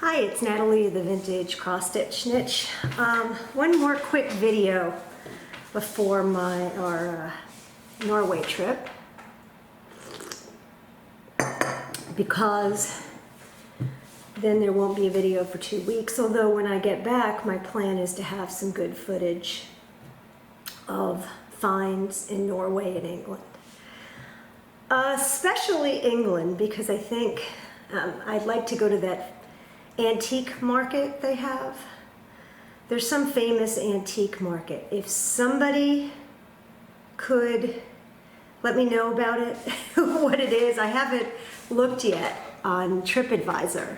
Hi, it's Natalie, the Vintage Cross Stitch Niche. One more quick video before our Norway trip, because then there won't be a video for 2 weeks. Although when I get back, my plan is to have some good footage of finds in Norway and England. Especially England, because I think I'd like to go to that antique market they have. There's some famous antique market. If somebody could let me know about it, what it is. I haven't looked yet on TripAdvisor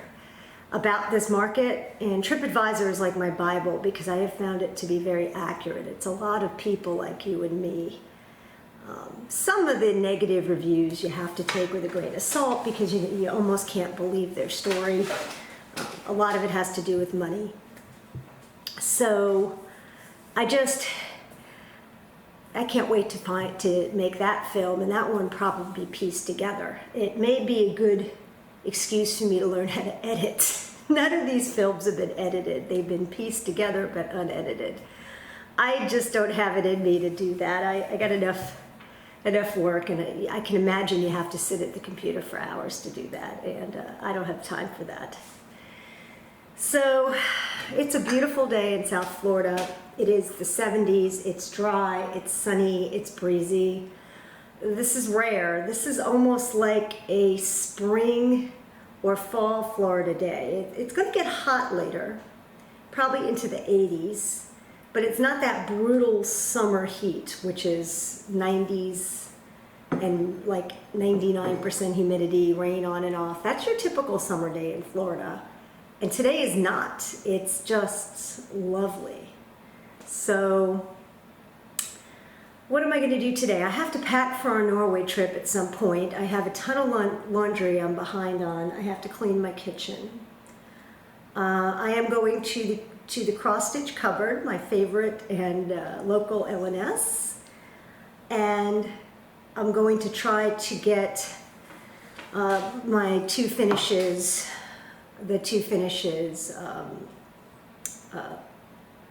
about this market, and TripAdvisor is like my Bible because I have found it to be very accurate. It's a lot of people like you and me. Some of the negative reviews you have to take with a grain of salt because you almost can't believe their story. A lot of it has to do with money. So I can't wait to make that film, and that one probably be pieced together. It may be a good excuse for me to learn how to edit. None of these films have been edited. They've been pieced together but unedited. I just don't have it in me to do that. I got enough work, and I can imagine you have to sit at the computer for hours to do that, and I don't have time for that. So it's a beautiful day in South Florida. It is the 70s, it's dry, it's sunny, it's breezy. This is rare. This is almost like a spring or fall Florida day. It's going to get hot later, probably into the 80s, but it's not that brutal summer heat, which is 90s and like 99% humidity, rain on and off. That's your typical summer day in Florida. And today is not. It's just lovely. So what am I going to do today? I have to pack for our Norway trip at some point. I have a ton of laundry I'm behind on. I have to clean my kitchen. I am going to the cross stitch cupboard, my favorite and local L&S, and I'm going to try to get my two finishes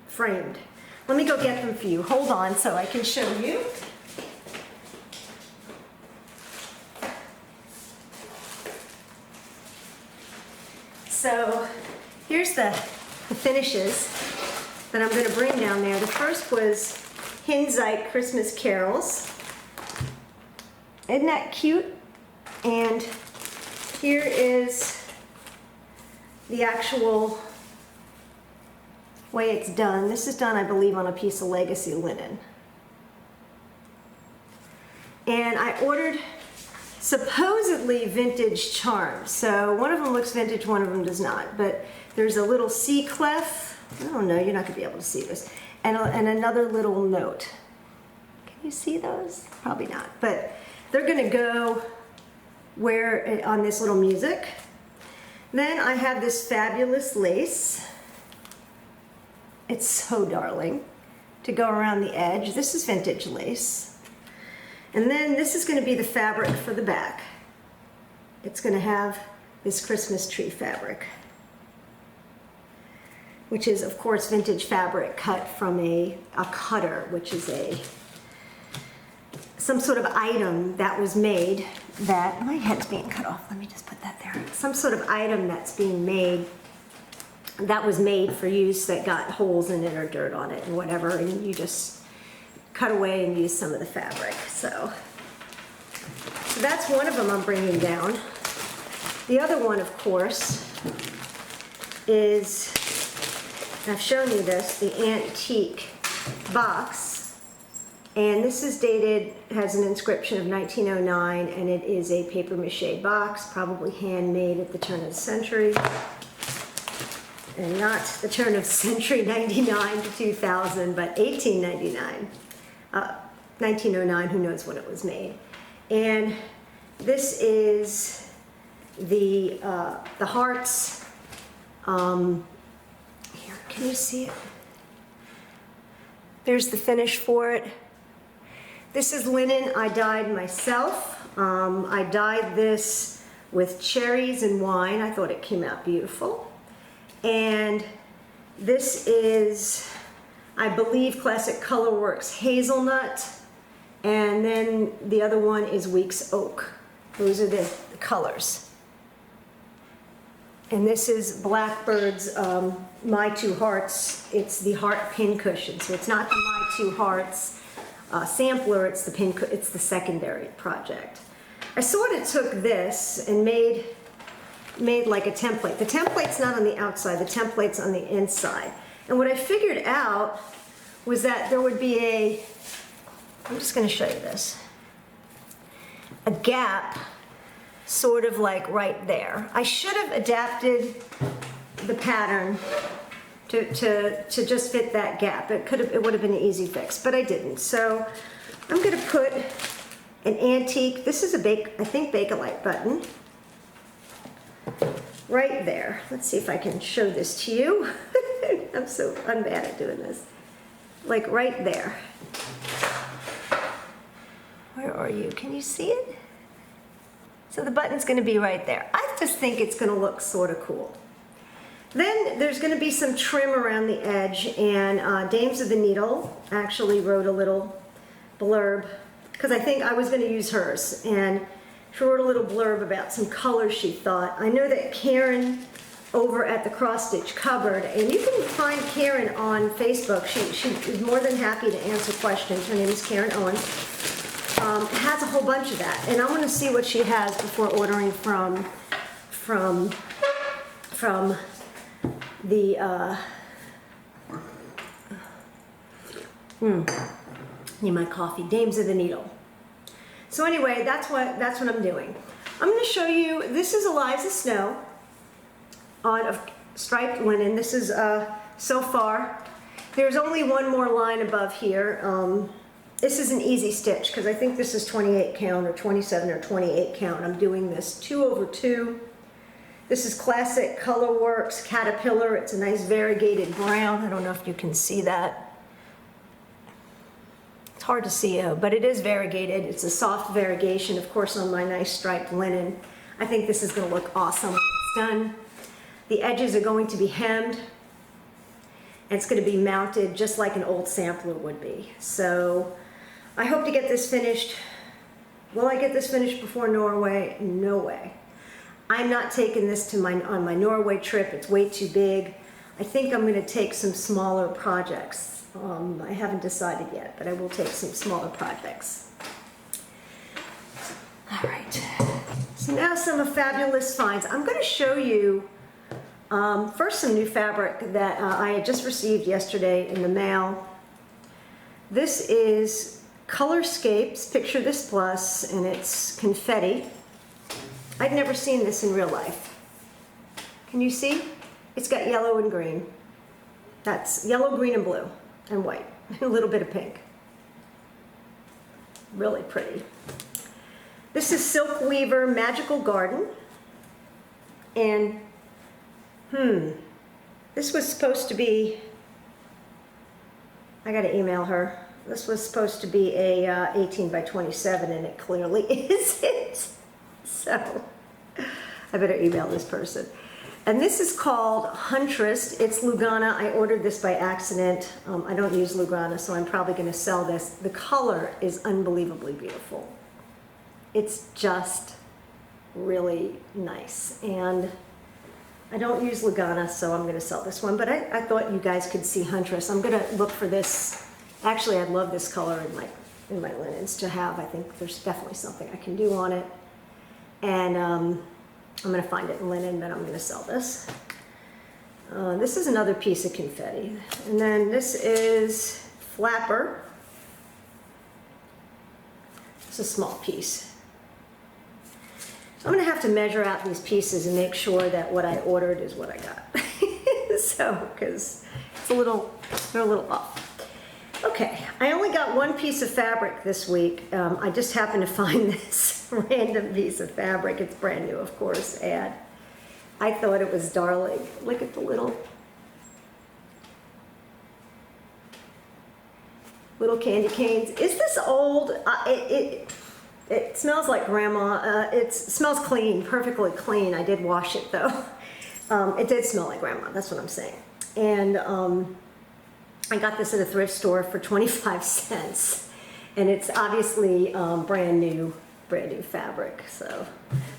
framed. Let me go get them for you. Hold on so I can show you. So here's the finishes that I'm going to bring down there. The first was Hinzite Christmas Carols. Isn't that cute? And here is the actual way it's done. This is done, I believe, on a piece of legacy linen. And I ordered supposedly vintage charms. So one of them looks vintage, one of them does not. But there's a little C clef. I don't know, you're not going to be able to see this. And another little note. Can you see those? Probably not. But they're going to go where on this little music. Then I have this fabulous lace. It's so darling, to go around the edge. This is vintage lace. And then this is going to be the fabric for the back. It's going to have this Christmas tree fabric, which is, of course, vintage fabric cut from a cutter, which is some sort of item that was made that, my head's being cut off, let me just put that there. Some sort of item that's being made, that was made for use, that got holes in it or dirt on it and whatever, and you just cut away and use some of the fabric. So that's one of them I'm bringing down. The other one, of course, is, I've shown you this, the antique box. And this is dated, has an inscription of 1909, and it is a paper mache box, probably handmade at the turn of the century. And not the turn of the century, 99 to 2000, but 1899. 1909, who knows when it was made. And this is the hearts. Here, can you see it? There's the finish for it. This is linen I dyed myself. I dyed this with cherries and wine. I thought it came out beautiful. And this is, I believe, Classic Colorworks Hazelnut. And then the other one is Weeks Oak. Those are the colors. And this is Blackbird's My Two Hearts. It's the heart pin cushion. So it's not the My Two Hearts sampler, it's the secondary project. I sort of took this and made like a template. The template's not on the outside, the template's on the inside. And what I figured out was that there would be I'm just going to show you this, a gap sort of like right there. I should have adapted the pattern to just fit that gap. It would have been an easy fix, but I didn't. So I'm going to put an antique, this is I think Bakelite button, right there. Let's see if I can show this to you. I'm bad at doing this. Like right there. Where are you? Can you see it? So the button's going to be right there. I just think it's going to look sort of cool. Then there's going to be some trim around the edge, and Dames of the Needle actually wrote a little blurb, because I think I was going to use hers, and she wrote a little blurb about some colors she thought. I know that Karen over at the Cross Stitch Cupboard, and you can find Karen on Facebook. She is more than happy to answer questions. Her name is Karen Owen. Has a whole bunch of that, and I want to see what she has before ordering from the need my coffee, Dames of the Needle. So anyway, that's what I'm doing. I'm going to show you, this is Eliza Snow of striped linen. This is so far, there's only one more line above here. This is an easy stitch because I think this is 28 count or 27 or 28 count. I'm doing this 2/2. This is Classic Colorworks Caterpillar. It's a nice variegated brown. I don't know if you can see that. It's hard to see, but it is variegated. It's a soft variegation, of course, on my nice striped linen. I think this is going to look awesome when it's done. The edges are going to be hemmed, and it's going to be mounted just like an old sampler would be. So I hope to get this finished. Will I get this finished before Norway? No way. I'm not taking this to on my Norway trip. It's way too big. I think I'm going to take some smaller projects. I haven't decided yet, but I will take some smaller projects. All right. So now some of Fabulous Finds. I'm going to show you first some new fabric that I had just received yesterday in the mail. This is Colorscapes Picture This Plus, and it's confetti. I'd never seen this in real life. Can you see? It's got yellow and green. That's yellow, green, and blue, and white. A little bit of pink. Really pretty. This is Silk Weaver Magical Garden. And, this was supposed to be, I gotta email her. This was supposed to be a 18 by 27, and it clearly isn't. So I better email this person. And this is called Huntress. It's Lugana. I ordered this by accident. I don't use Lugana, so I'm probably going to sell this. The color is unbelievably beautiful. It's just really nice. And I don't use Lugana, so I'm going to sell this one. But I thought you guys could see Huntress. I'm going to look for this. Actually, I love this color in my linens to have. I think there's definitely something I can do on it. And I'm going to find it in linen, then I'm going to sell this. This is another piece of confetti. And then this is Flapper. It's a small piece. I'm going to have to measure out these pieces and make sure that what I ordered is what I got. So, because they're a little off. Okay, I only got one piece of fabric this week. I just happened to find this random piece of fabric. It's brand new, of course, and I thought it was darling. Look at the little candy canes. Is this old? It smells like grandma. It smells clean, perfectly clean. I did wash it though. It did smell like grandma, that's what I'm saying. And I got this at a thrift store for 25 cents. And it's obviously brand new fabric. So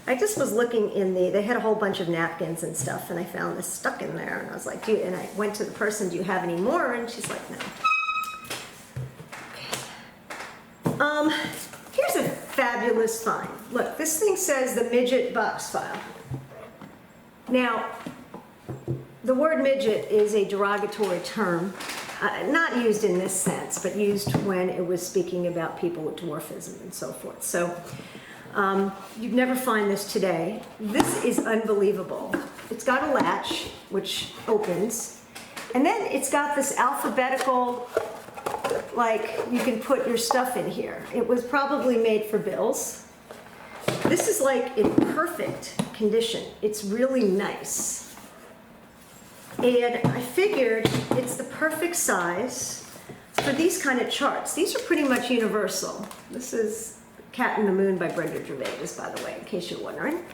I just was looking in they had a whole bunch of napkins and stuff, and I found this stuck in there. And I was like, and I went to the person, do you have any more? And she's like, no. Okay. Here's a fabulous find. Look, this thing says the midget box file. Now, the word midget is a derogatory term, not used in this sense, but used when it was speaking about people with dwarfism and so forth. So you'd never find this today. This is unbelievable. It's got a latch, which opens, and then it's got this alphabetical, like you can put your stuff in here. It was probably made for bills. This is like in perfect condition. It's really nice. And I figured it's the perfect size for these kind of charts. These are pretty much universal. This is Cat in the Moon by Brenda Gervais, by the way, in case you're wondering.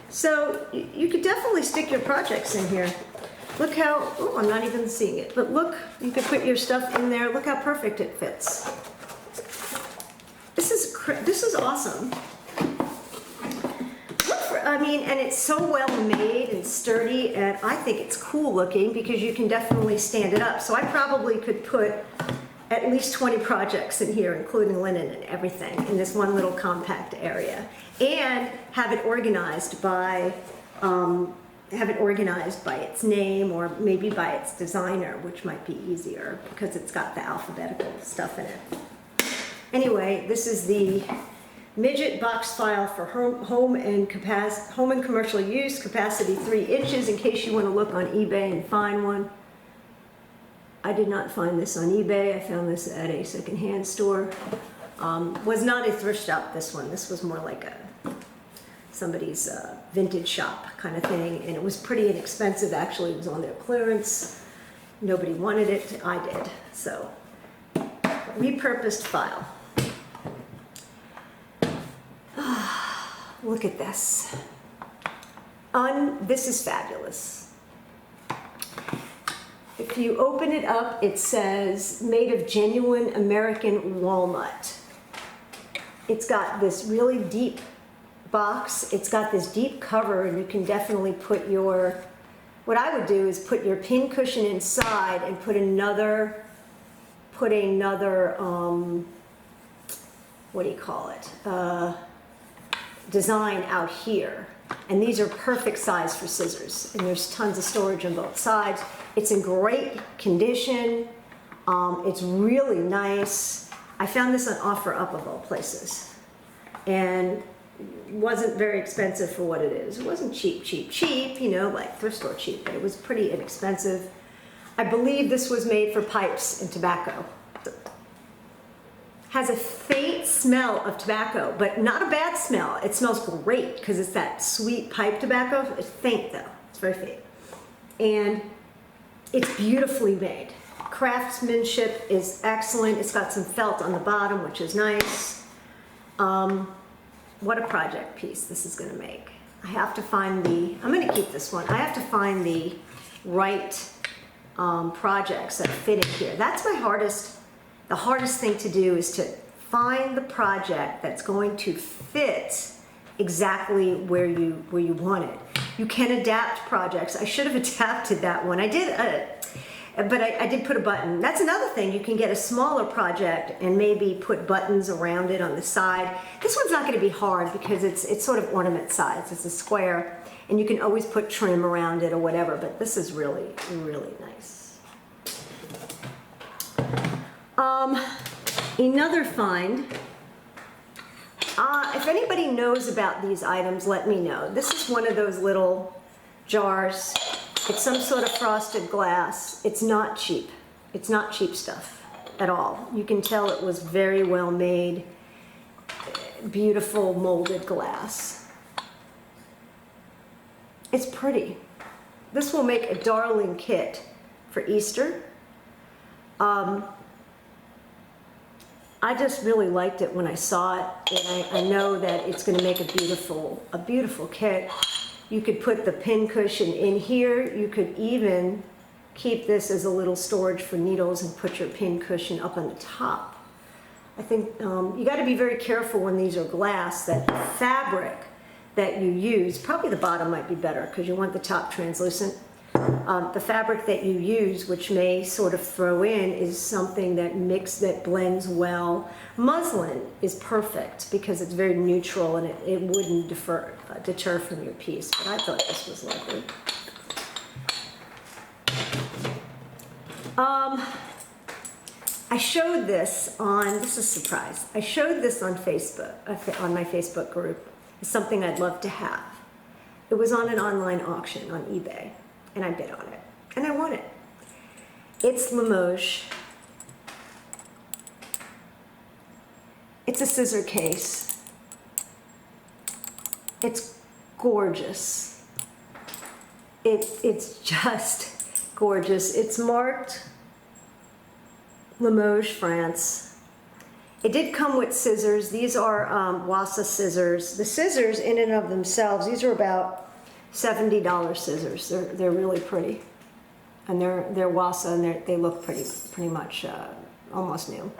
So you could definitely stick your projects in here. Look how, oh, I'm not even seeing it, but look, you could put your stuff in there. Look how perfect it fits. This is awesome. And it's so well made and sturdy, and I think it's cool looking because you can definitely stand it up. So I probably could put at least 20 projects in here, including linen and everything, in this one little compact area, and have it organized by its name or maybe by its designer, which might be easier because it's got the alphabetical stuff in it. Anyway, this is the midget box file for home and commercial use, capacity 3 inches, in case you want to look on eBay and find one. I did not find this on eBay. I found this at a secondhand store. Was not a thrift shop, this one. This was more like somebody's vintage shop kind of thing, and it was pretty inexpensive. Actually, it was on their clearance. Nobody wanted it. I did. So, repurposed file. Look at this. This is fabulous. If you open it up, it says made of genuine American walnut. It's got this really deep box. It's got this deep cover, and you can definitely put what I would do is put your pin cushion inside and put another, what do you call it? Design out here. And these are perfect size for scissors, and there's tons of storage on both sides. It's in great condition. It's really nice. I found this on OfferUp of all places, and wasn't very expensive for what it is. It wasn't cheap, you know, like thrift store cheap, but it was pretty inexpensive. I believe this was made for pipes and tobacco. Has a faint smell of tobacco, but not a bad smell. It smells great because it's that sweet pipe tobacco. It's faint though, it's very faint. And it's beautifully made. Craftsmanship is excellent. It's got some felt on the bottom, which is nice. What a project piece this is gonna make. I have to find I'm gonna keep this one. I have to find the right projects that fit in here. That's the hardest thing to do is to find the project that's going to fit exactly where you want it. You can adapt projects. I should have adapted that one. I did, but I did put a button. That's another thing. You can get a smaller project and maybe put buttons around it on the side. This one's not going to be hard because it's sort of ornament size. It's a square, and you can always put trim around it or whatever, but this is really, really nice. Another find, if anybody knows about these items, let me know. This is one of those little jars. It's some sort of frosted glass. It's not cheap. It's not cheap stuff at all. You can tell it was very well made, beautiful molded glass. It's pretty. This will make a darling kit for Easter. I just really liked it when I saw it, and I know that it's going to make a beautiful kit. You could put the pin cushion in here. You could even keep this as a little storage for needles and put your pin cushion up on the top. I think you got to be very careful when these are glass that the fabric that you use, probably the bottom might be better because you want the top translucent. The fabric that you use, which may sort of throw in, is something that blends well. Muslin is perfect because it's very neutral and it wouldn't deter from your piece, but I thought this was lovely. I showed this is a surprise. I showed this on Facebook, on my Facebook group. It's something I'd love to have. It was on an online auction on eBay, and I bid on it, and I won it. It's Limoges. It's a scissor case. It's gorgeous. It's just gorgeous. It's marked Limoges, France. It did come with scissors. These are Wassa scissors. The scissors in and of themselves, these are about $70 scissors. They're really pretty. And they're Wassa and they look pretty much almost new.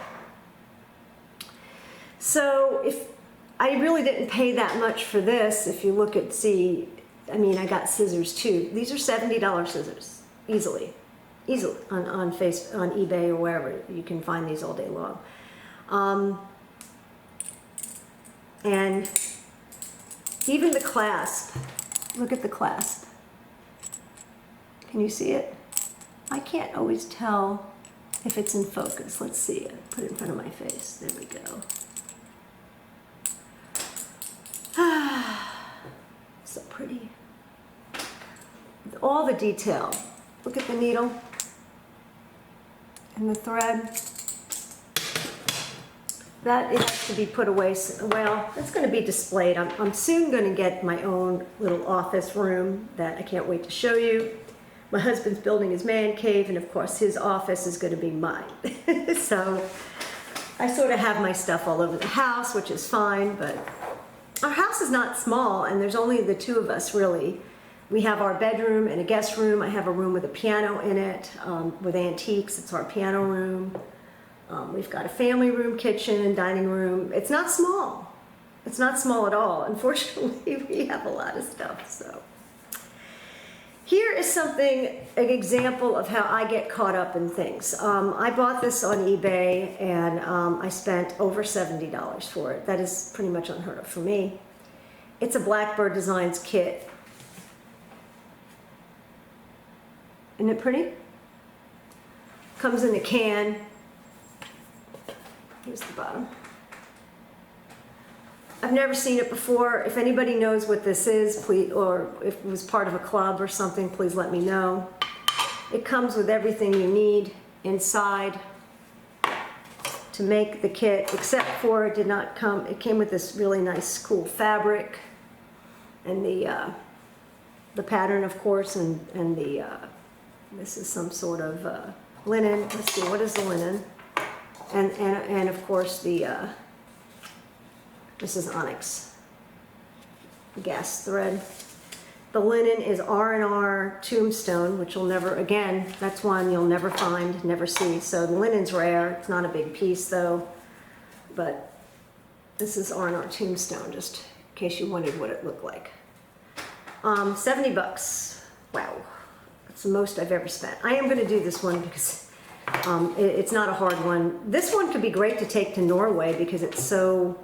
So if I really didn't pay that much for this, if you look at, I got scissors too. These are $70 scissors, easily on eBay or wherever. You can find these all day long. And even the clasp, look at the clasp. Can you see it? I can't always tell if it's in focus. Let's see, put it in front of my face. There we go. So pretty. All the detail. Look at the needle and the thread. That it has to be put away. Well, it's going to be displayed. I'm soon going to get my own little office room that I can't wait to show you. My husband's building his man cave, and of course his office is going to be mine. So I sort of have my stuff all over the house, which is fine, but our house is not small, and there's only the two of us, really. We have our bedroom and a guest room. I have a room with a piano in it, with antiques. It's our piano room. We've got a family room, kitchen, dining room. It's not small. It's not small at all. Unfortunately, we have a lot of stuff, so. Here is an example of how I get caught up in things. I bought this on eBay, and I spent over $70 for it. That is pretty much unheard of for me. It's a Blackbird Designs kit. Isn't it pretty? Comes in a can. Here's the bottom. I've never seen it before. If anybody knows what this is, please, or if it was part of a club or something, please let me know. It comes with everything you need inside to make the kit, except for it came with this really nice, cool fabric, and the pattern, of course, and this is some sort of linen. Let's see, what is the linen? And of course this is onyx gas thread. The linen is R&R tombstone, which you'll never, again, that's one you'll never find, never see. So the linen's rare. It's not a big piece though, but this is R&R tombstone, just in case you wondered what it looked like. 70 bucks. Wow, that's the most I've ever spent. I am going to do this one because it's not a hard one. This one could be great to take to Norway because it's so,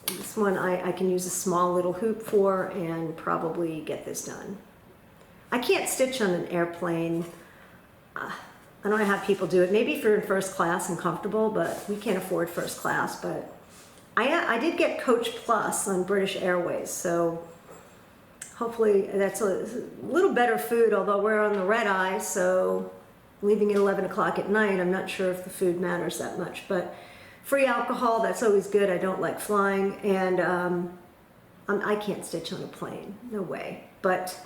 this one I can use a small little hoop for and probably get this done. I can't stitch on an airplane. I don't know how people do it. Maybe if you're in first class and comfortable, but we can't afford first class. But I did get Coach Plus on British Airways, so hopefully that's a little better food, although we're on the red eye, so leaving at 11 o'clock at night, I'm not sure if the food matters that much, but free alcohol, that's always good. I don't like flying, and I can't stitch on a plane, no way. But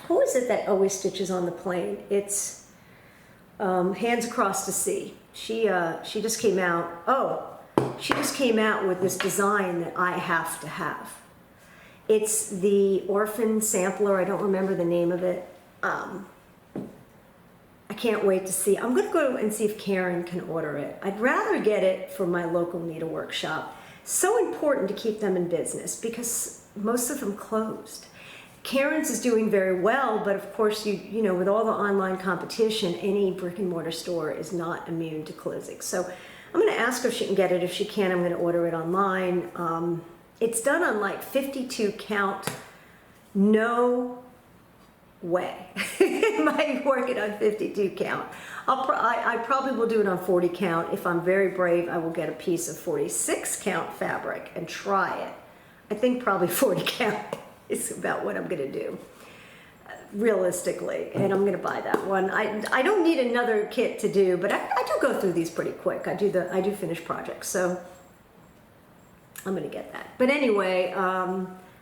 who is it that always stitches on the plane? It's Hands Across the Sea. She just came out, she just came out with this design that I have to have. It's the Orphan Sampler. I don't remember the name of it. I can't wait to see. I'm going to go and see if Karen can order it. I'd rather get it for my local needlework shop. So important to keep them in business because most of them closed. Karen's is doing very well, but of course, you know, with all the online competition, any brick and mortar store is not immune to closing. So I'm going to ask her if she can get it. If she can, I'm going to order it online. It's done on like 52 count. No way. Am I working on 52 count? I probably will do it on 40 count. If I'm very brave, I will get a piece of 46 count fabric and try it. I think probably 40 count is about what I'm going to do, realistically, and I'm going to buy that one. I don't need another kit to do, but I do go through these pretty quick. I do finish projects, so I'm going to get that. But anyway,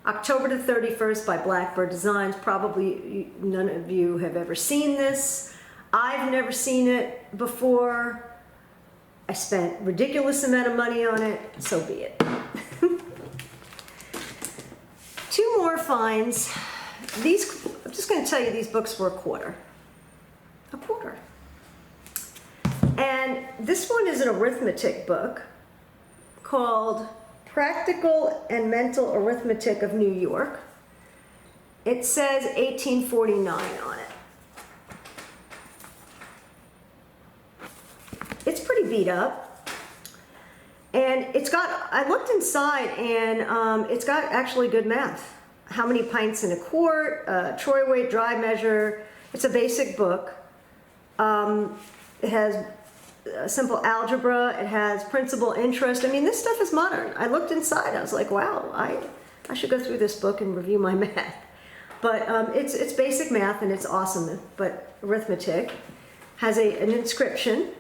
October the 31st by Blackbird Designs. Probably none of you have ever seen this. I've never seen it before. I spent a ridiculous amount of money on it, so be it. Two more finds. These, I'm just going to tell you, these books were a quarter. A quarter. And this one is an arithmetic book called Practical and Mental Arithmetic of New York. It says 1849 on it. It's pretty beat up. And it's got, I looked inside and it's got actually good math. How many pints in a quart, troy weight, dry measure. It's a basic book. It has simple algebra. It has principal interest. I mean, this stuff is modern. I looked inside. I was like, wow, I should go through this book and review my math. But it's basic math and it's awesome. But arithmetic has an inscription.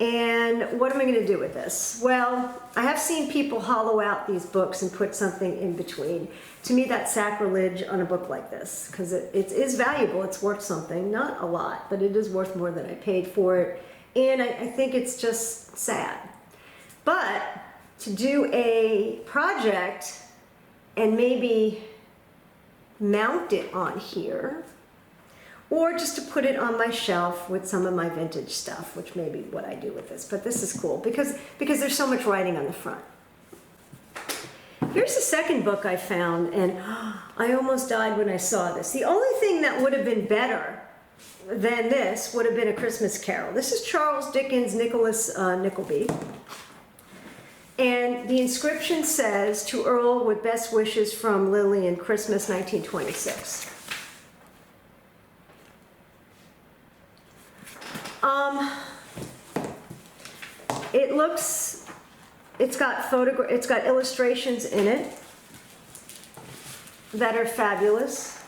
And what am I going to do with this? Well, I have seen people hollow out these books and put something in between. To me, that's sacrilege on a book like this because it is valuable. It's worth something. Not a lot, but it is worth more than I paid for it. And I think it's just sad. But to do a project and maybe mount it on here, or just to put it on my shelf with some of my vintage stuff, which may be what I do with this. But this is cool because there's so much writing on the front. Here's the second book I found, and I almost died when I saw this. The only thing that would have been better than this would have been A Christmas Carol. This is Charles Dickens' Nicholas Nickleby. And the inscription says, "To Earl with best wishes from Lillian, Christmas 1926. It's got illustrations in it that are fabulous.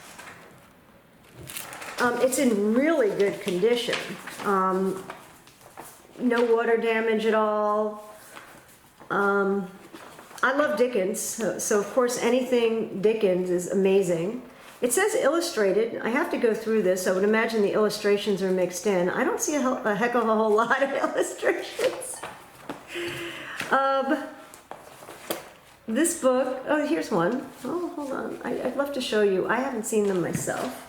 It's in really good condition. No water damage at all. I love Dickens, so of course anything Dickens is amazing. It says illustrated. I have to go through this. I would imagine the illustrations are mixed in. I don't see a heck of a whole lot of illustrations. This book, oh, here's one. Oh, hold on. I'd love to show you. I haven't seen them myself.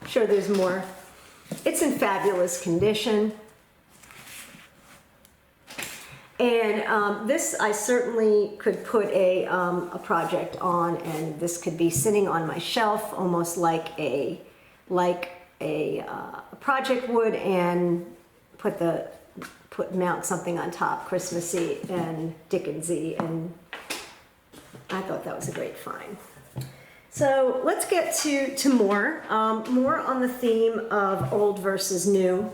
Sure, there's more. It's in fabulous condition. And this I certainly could put a project on, and this could be sitting on my shelf almost like a project would, and mount something on top, Christmassy and Dickensy, and I thought that was a great find. So let's get to more on the theme of old versus new.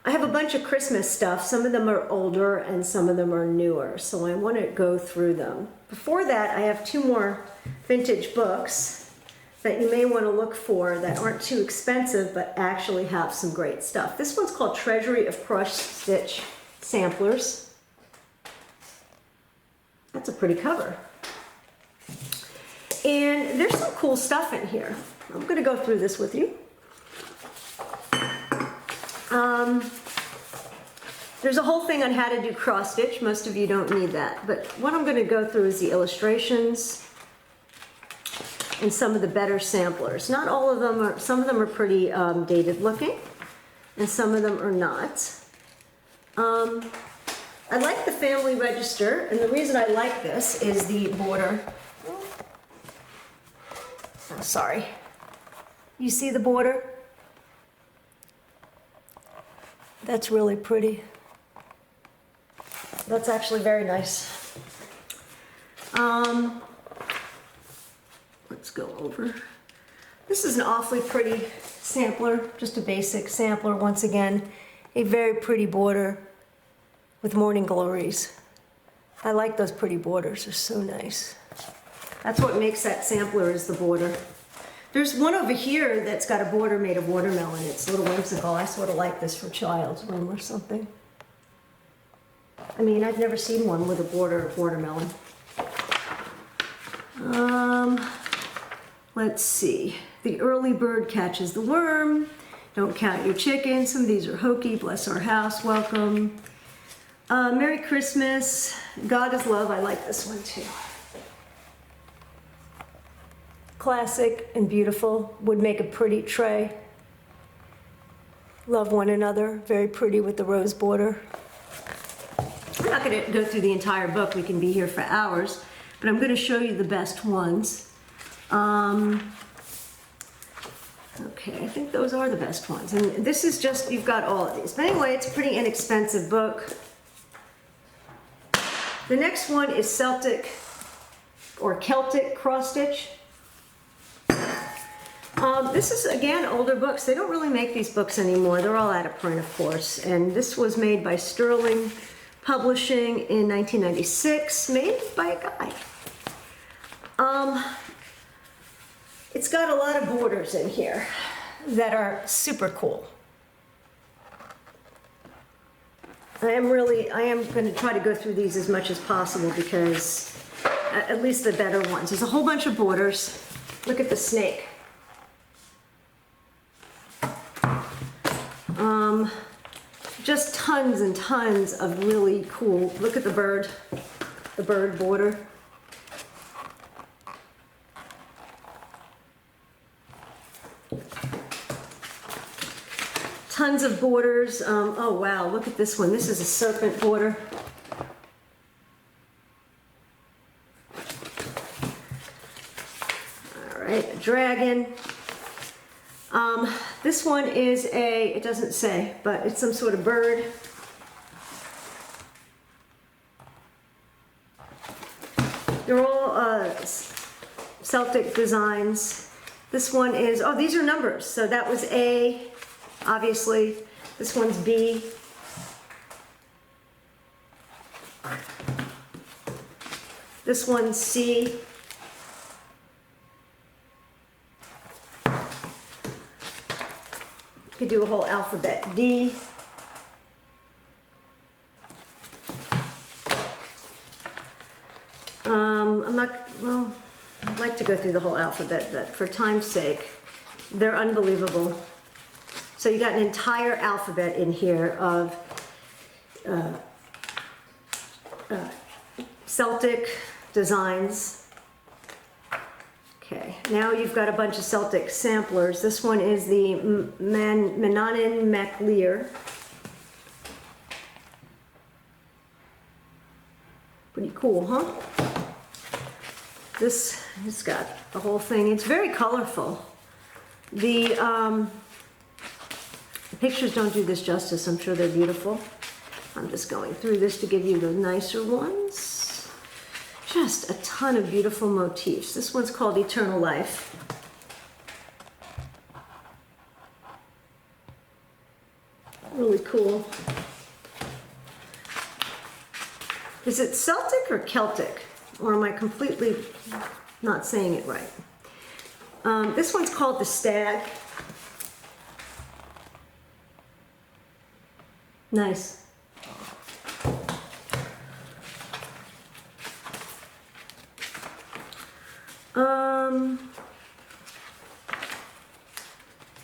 I have a bunch of Christmas stuff. Some of them are older and some of them are newer, so I want to go through them. Before that, I have two more vintage books that you may want to look for that aren't too expensive but actually have some great stuff. This one's called Treasury of Cross Stitch Samplers. That's a pretty cover. And there's some cool stuff in here. I'm going to go through this with you. There's a whole thing on how to do cross stitch. Most of you don't need that. But what I'm going to go through is the illustrations and some of the better samplers. Not all of them are, some of them are pretty dated looking, and some of them are not. I like the family register, and the reason I like this is the border. Oh, sorry. You see the border? That's really pretty. That's actually very nice. Let's go over. This is an awfully pretty sampler, just a basic sampler once again. A very pretty border with morning glories. I like those pretty borders, they're so nice. That's what makes that sampler, is the border. There's one over here that's got a border made of watermelon. It's a little whimsical. I sort of like this for child's room or something. I mean, I've never seen one with a border of watermelon. Let's see. The early bird catches the worm. Don't count your chickens. Some of these are hokey. Bless our house. Welcome. Merry Christmas. God is love. I like this one too. Classic and beautiful. Would make a pretty tray. Love one another. Very pretty with the rose border. I'm not going to go through the entire book. We can be here for hours. But I'm going to show you the best ones. Okay, I think those are the best ones. And this is just, you've got all of these. But anyway, it's a pretty inexpensive book. The next one is Celtic or Celtic cross stitch. This is, again, older books. They don't really make these books anymore. They're all out of print, of course. And this was made by Sterling Publishing in 1996, made by a guy. It's got a lot of borders in here that are super cool. I am going to try to go through these as much as possible because at least the better ones. There's a whole bunch of borders. Look at the snake. Just tons and tons of really cool. Look at the bird border. Tons of borders. Oh wow, look at this one. This is a serpent border. All right, a dragon. This one is it doesn't say, but it's some sort of bird. They're all Celtic designs. This one is, oh, these are numbers. So that was A, obviously. This one's B. This one's C. You could do a whole alphabet. D. I'd like to go through the whole alphabet, but for time's sake, they're unbelievable. So you got an entire alphabet in here of Celtic designs. Okay, now you've got a bunch of Celtic samplers. This one is the Manannan MacLear. Pretty cool, huh? This has got the whole thing. It's very colorful. The pictures don't do this justice. I'm sure they're beautiful. I'm just going through this to give you the nicer ones. Just a ton of beautiful motifs. This one's called Eternal Life. Really cool. Is it Celtic or Celtic? Or am I completely not saying it right? This one's called The Stag. Nice.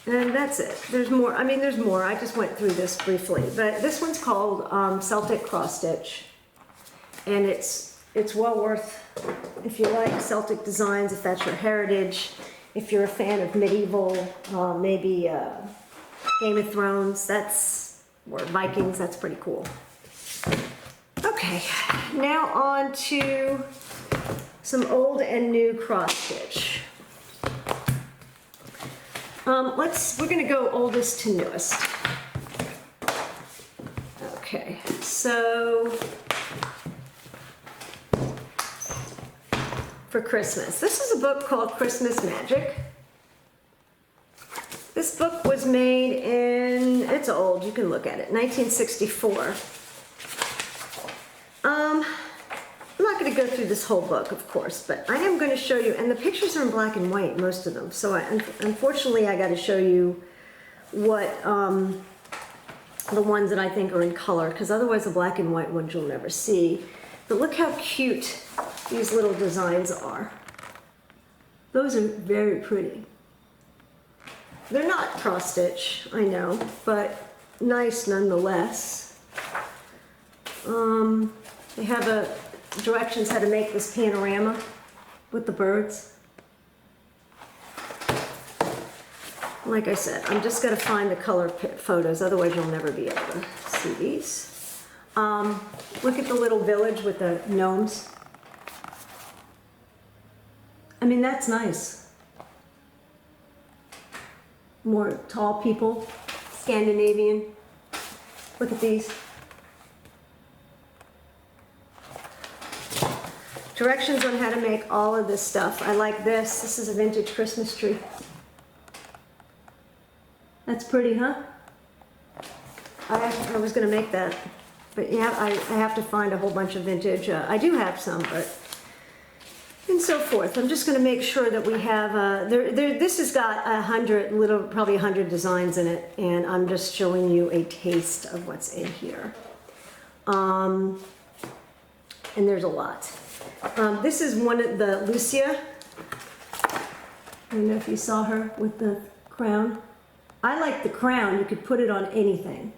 And that's it. There's more. I mean, there's more. I just went through this briefly, but this one's called Celtic cross stitch, and it's well worth, if you like Celtic designs, if that's your heritage, if you're a fan of medieval, maybe Game of Thrones, or Vikings, that's pretty cool. Okay, now on to some old and new cross stitch. We're gonna go oldest to newest. Okay, so for Christmas. This is a book called Christmas Magic. This book was made in, it's old, you can look at it, 1964. I'm not going to go through this whole book, of course, but I am going to show you, and the pictures are in black and white, most of them, so unfortunately I got to show you what, the ones that I think are in color, because otherwise the black and white ones you'll never see. But look how cute these little designs are. Those are very pretty. They're not cross stitch, I know, but nice nonetheless. They have directions how to make this panorama with the birds. Like I said, I'm just going to find the color photos, otherwise you'll never be able to see these. Look at the little village with the gnomes. I mean, that's nice. More tall people, Scandinavian. Look at these. Directions on how to make all of this stuff. I like this. This is a vintage Christmas tree. That's pretty, huh? I was going to make that. But yeah, I have to find a whole bunch of vintage. I do have some, but... and so forth. I'm just going to make sure that we have... this has got probably 100 designs in it, and I'm just showing you a taste of what's in here. And there's a lot. This is one of the Lucia. I don't know if you saw her with the crown. I like the crown. You could put it on anything.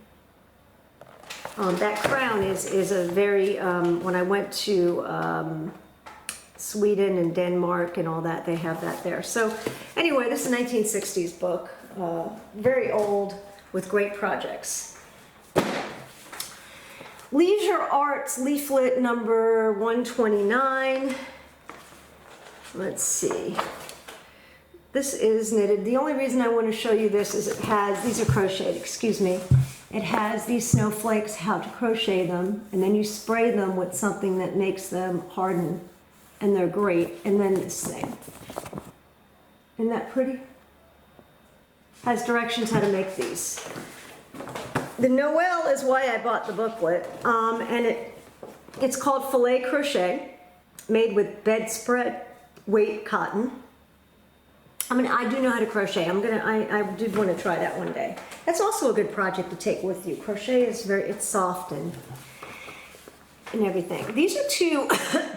That crown is a very, when I went to Sweden and Denmark and all that, they have that there. So anyway, this is a 1960s book, very old with great projects. Leisure Arts leaflet number 129. Let's see. This is knitted. The only reason I want to show you this is it has, these are crocheted, excuse me. It has these snowflakes, how to crochet them, and then you spray them with something that makes them harden, and they're great. And then this thing. Isn't that pretty? Has directions how to make these. The Noel is why I bought the booklet, and it's called Filet Crochet, made with bedspread weight cotton. I mean, I do know how to crochet. I did want to try that one day. That's also a good project to take with you. Crochet is it's soft and everything. These are two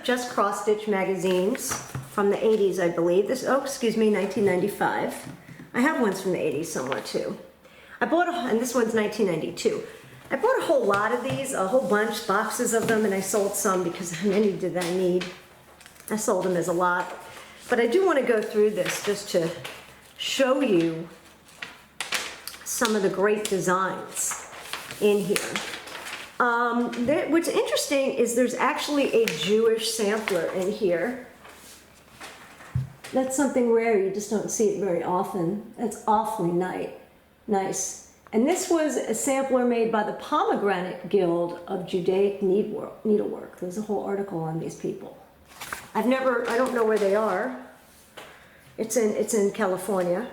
Just Cross Stitch magazines from the 80s, I believe. 1995. I have ones from the 80s somewhere too. I bought and this one's 1992. I bought a whole lot of these, a whole bunch, boxes of them, and I sold some because how many did I need? I sold them as a lot. But I do want to go through this just to show you some of the great designs in here. What's interesting is there's actually a Jewish sampler in here. That's something rare, you just don't see it very often. That's awfully nice. And this was a sampler made by the Pomegranate Guild of Judaic Needlework. There's a whole article on these people. I don't know where they are. It's in California.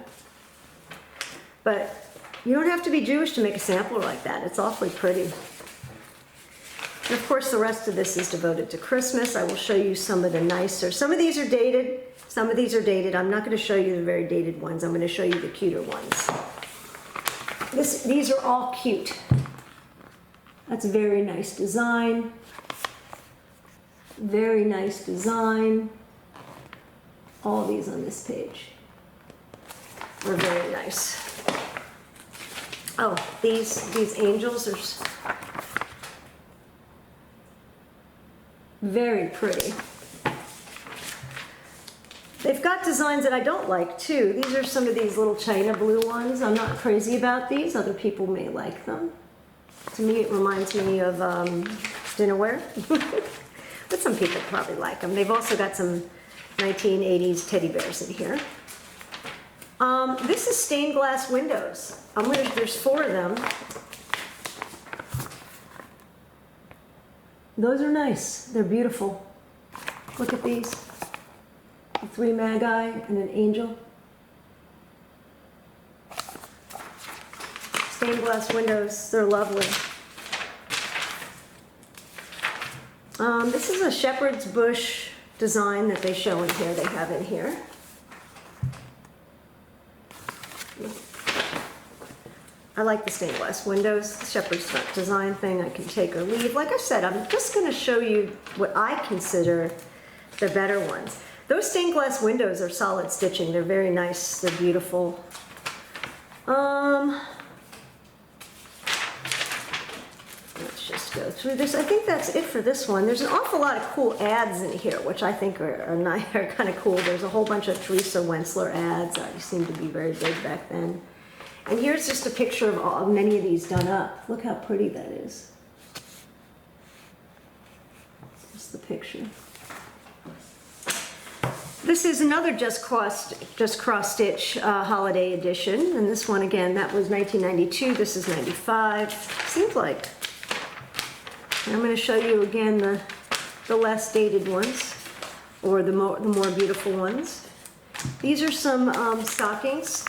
But you don't have to be Jewish to make a sampler like that. It's awfully pretty. And of course the rest of this is devoted to Christmas. I will show you some of the nicer. Some of these are dated. Some of these are dated. I'm not going to show you the very dated ones. I'm going to show you the cuter ones. These are all cute. That's a very nice design. Very nice design. All these on this page are very nice. Oh, these angels are very pretty. They've got designs that I don't like too. These are some of these little China blue ones. I'm not crazy about these. Other people may like them. To me, it reminds me of dinnerware. But some people probably like them. They've also got some 1980s teddy bears in here. This is stained glass windows. There's 4 of them. Those are nice. They're beautiful. Look at these. 3 magi and an angel. Stained glass windows, they're lovely. This is a shepherd's bush design that they show in here, they have in here. I like the stained glass windows, the shepherd's design thing I can take or leave. Like I said, I'm just going to show you what I consider the better ones. Those stained glass windows are solid stitching. They're very nice. They're beautiful. Let's just go through this. I think that's it for this one. There's an awful lot of cool ads in here, which I think are kind of cool. There's a whole bunch of Teresa Wentzler ads. They seem to be very big back then. And here's just a picture of many of these done up. Look how pretty that is. Just the picture. This is another just cross stitch holiday edition, and this one again, that was 1992. This is 95. Seems like. And I'm going to show you again the less dated ones, or the more beautiful ones. These are some stockings.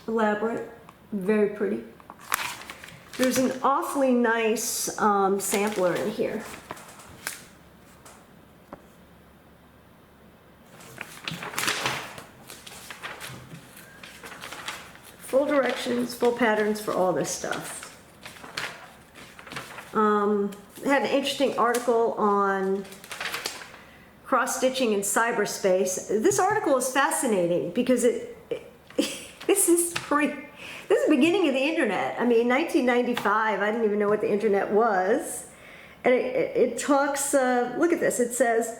Elaborate, very pretty. There's an awfully nice sampler in here. Full directions, full patterns for all this stuff. I had an interesting article on cross-stitching in cyberspace. This article is fascinating because this is the beginning of the internet. I mean, 1995, I didn't even know what the internet was. And it talks, look at this, it says,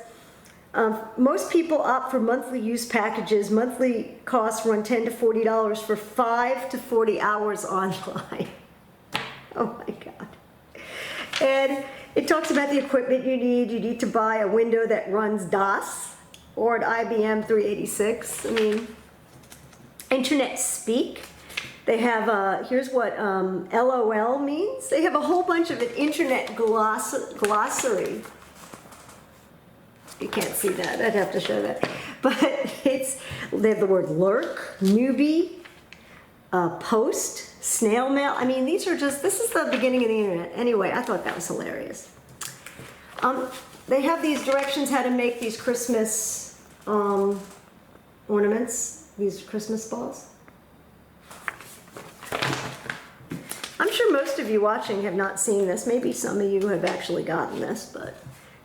most people opt for monthly use packages. Monthly costs run $10 to $40 for 5 to 40 hours online. Oh my God. And it talks about the equipment you need. You need to buy a window that runs DOS or an IBM 386. I mean, internet speak. They have, here's what LOL means. They have a whole bunch of an internet glossary. You can't see that, I'd have to show that. But they have the word lurk, newbie, post, snail mail. I mean, this is the beginning of the internet. Anyway, I thought that was hilarious. They have these directions how to make these Christmas ornaments, these Christmas balls. I'm sure most of you watching have not seen this. Maybe some of you have actually gotten this, but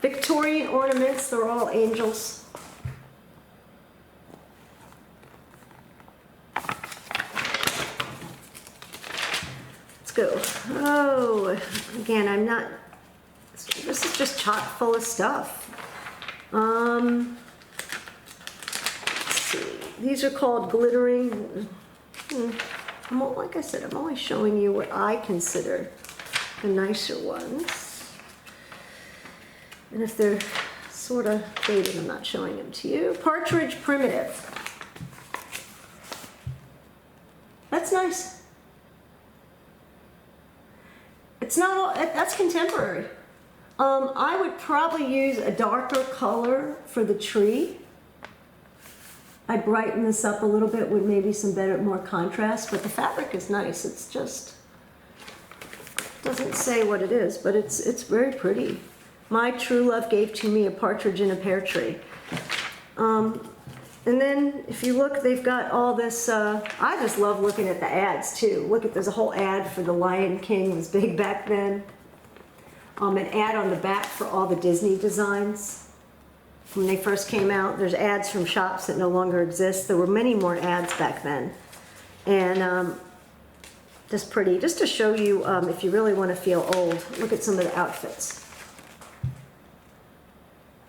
Victorian ornaments, they're all angels. Let's go. Oh, again, this is just chock full of stuff. Let's see. These are called glittering. Like I said, I'm only showing you what I consider the nicer ones. And if they're sort of faded, I'm not showing them to you. Partridge primitive. That's nice. It's not all, that's contemporary. I would probably use a darker color for the tree. I'd brighten this up a little bit with maybe some more contrast, but the fabric is nice. It's just, doesn't say what it is, but it's very pretty. My true love gave to me a partridge in a pear tree. And then if you look, they've got all this, I just love looking at the ads too. Look at, there's a whole ad for the Lion King, it was big back then. An ad on the back for all the Disney designs. When they first came out, there's ads from shops that no longer exist. There were many more ads back then. And just pretty, just to show you if you really want to feel old. Look at some of the outfits.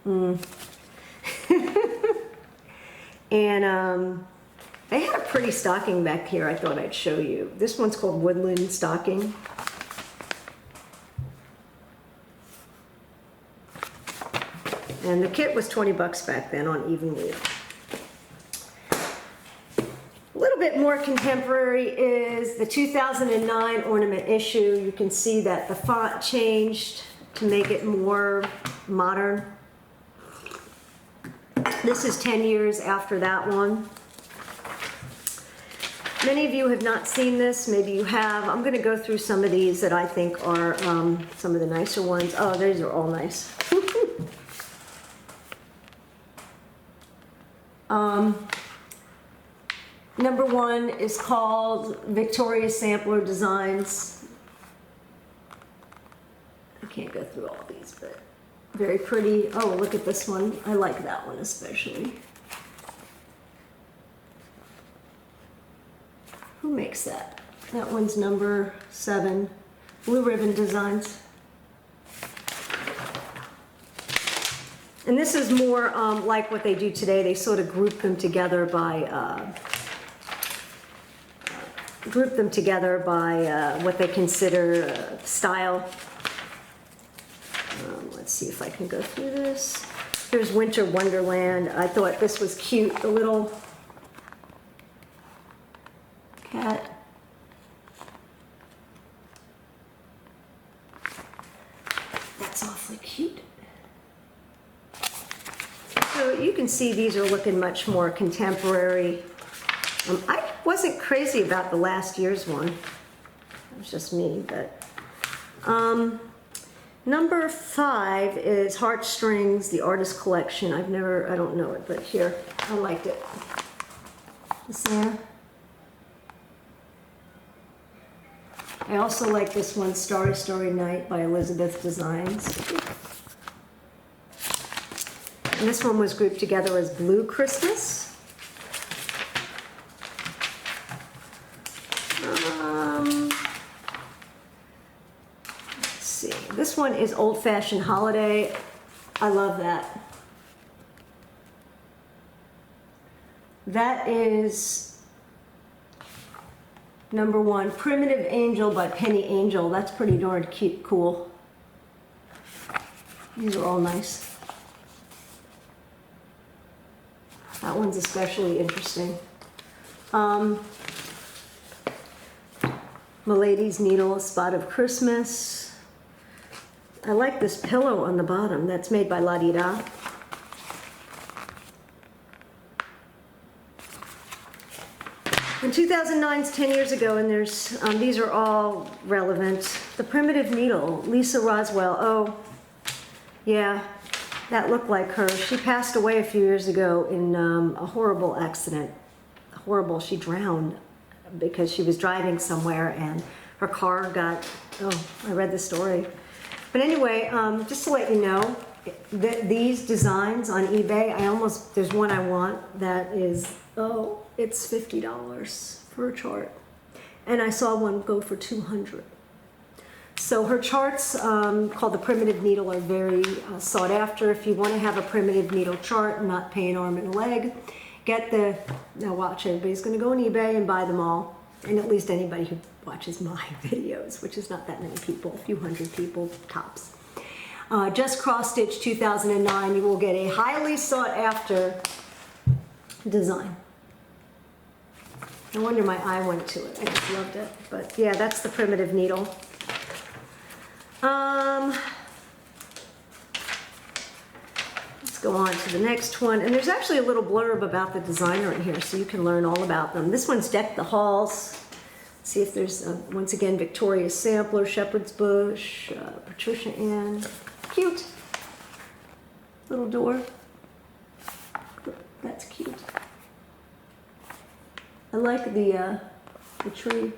And they had a pretty stocking back here I thought I'd show you. This one's called Woodland Stocking. And the kit was 20 bucks back then on Even Wheel. A little bit more contemporary is the 2009 ornament issue. You can see that the font changed to make it more modern. This is 10 years after that one. Many of you have not seen this, maybe you have. I'm going to go through some of these that I think are some of the nicer ones. Oh, these are all nice. Number one is called Victoria's Sampler Designs. I can't go through all these, but very pretty. Oh, look at this one. I like that one especially. Who makes that? That one's number 7. Blue Ribbon Designs. And this is more like what they do today. They sort of group them together by what they consider style. Let's see if I can go through this. Here's Winter Wonderland. I thought this was cute. The little cat. That's awfully cute. So you can see these are looking much more contemporary. I wasn't crazy about the last year's one. It was just me, but number 5 is Heartstrings, the Artist Collection. I don't know it, but here, I liked it. This there. I also like this one, Starry Starry Night by Elizabeth Designs. And this one was grouped together as Blue Christmas. Let's see. This one is Old Fashioned Holiday. I love that. That is number 1, Primitive Angel by Penny Angel. That's pretty darn cute, cool. These are all nice. That one's especially interesting. Milady's Needle, A Spot of Christmas. I like this pillow on the bottom. That's made by La Di Da. In 2009 is 10 years ago, and there's these are all relevant. The Primitive Needle, Lisa Roswell. Oh, yeah, that looked like her. She passed away a few years ago in a horrible accident. Horrible. She drowned because she was driving somewhere and her car got. Oh, I read the story. But anyway, just to let you know, these designs on eBay, there's one I want that is, it's $50 for a chart. And I saw one go for $200. So her charts, called the Primitive Needle, are very sought after. If you want to have a Primitive Needle chart and not pay an arm and a leg, now watch, everybody's going to go on eBay and buy them all. And at least anybody who watches my videos, which is not that many people, a few hundred people tops. Just Cross Stitch 2009, you will get a highly sought after design. No wonder my eye went to it. I just loved it. But yeah, that's the Primitive Needle. Let's go on to the next one. And there's actually a little blurb about the designer in here, so you can learn all about them. This one's Deck the Halls. Let's see if there's, once again, Victoria's Sampler, Shepherd's Bush, Patricia Ann. Cute. Little door. That's cute. I like the tree.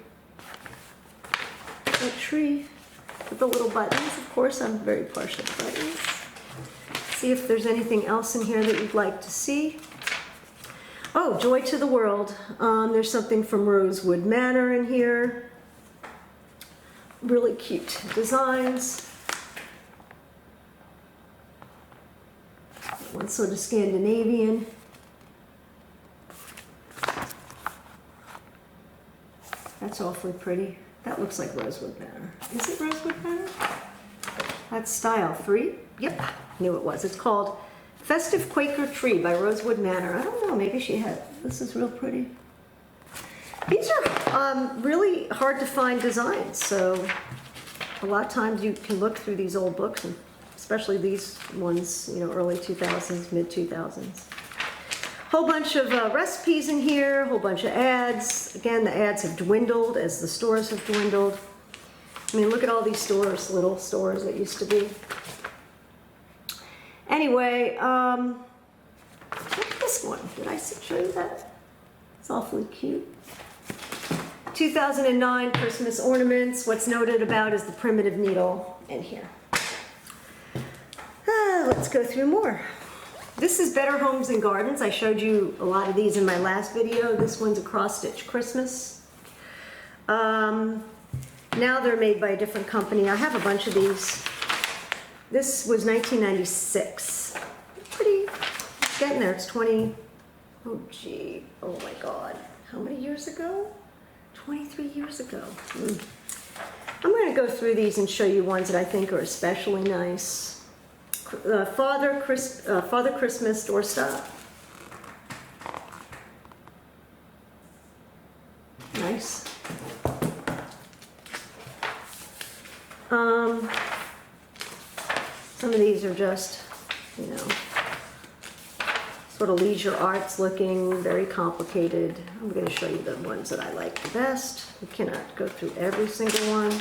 The tree with the little buttons. Of course, I'm very partial to buttons. See if there's anything else in here that you'd like to see. Oh, Joy to the World. There's something from Rosewood Manor in here. Really cute designs. One sort of Scandinavian. That's awfully pretty. That looks like Rosewood Manor. Is it Rosewood Manor? That's style 3. Yep, knew it was. It's called Festive Quaker Tree by Rosewood Manor. I don't know, maybe she had, this is real pretty. These are really hard to find designs, so a lot of times you can look through these old books, and especially these ones, you know, early 2000s, mid 2000s. Whole bunch of recipes in here, whole bunch of ads. Again, the ads have dwindled as the stores have dwindled. I mean, look at all these stores, little stores that used to be. Anyway, look at this one. Did I show you that? It's awfully cute. 2009 Christmas ornaments. What's noted about is the primitive needle in here. Let's go through more. This is Better Homes and Gardens. I showed you a lot of these in my last video. This one's a cross-stitch Christmas. Now they're made by a different company. I have a bunch of these. This was 1996. Pretty, it's getting there. It's 20, oh gee, oh my God. How many years ago? 23 years ago. I'm going to go through these and show you ones that I think are especially nice. Father Christmas doorstop. Nice. Some of these are just, you know, sort of leisure arts looking, very complicated. I'm going to show you the ones that I like the best. We cannot go through every single one.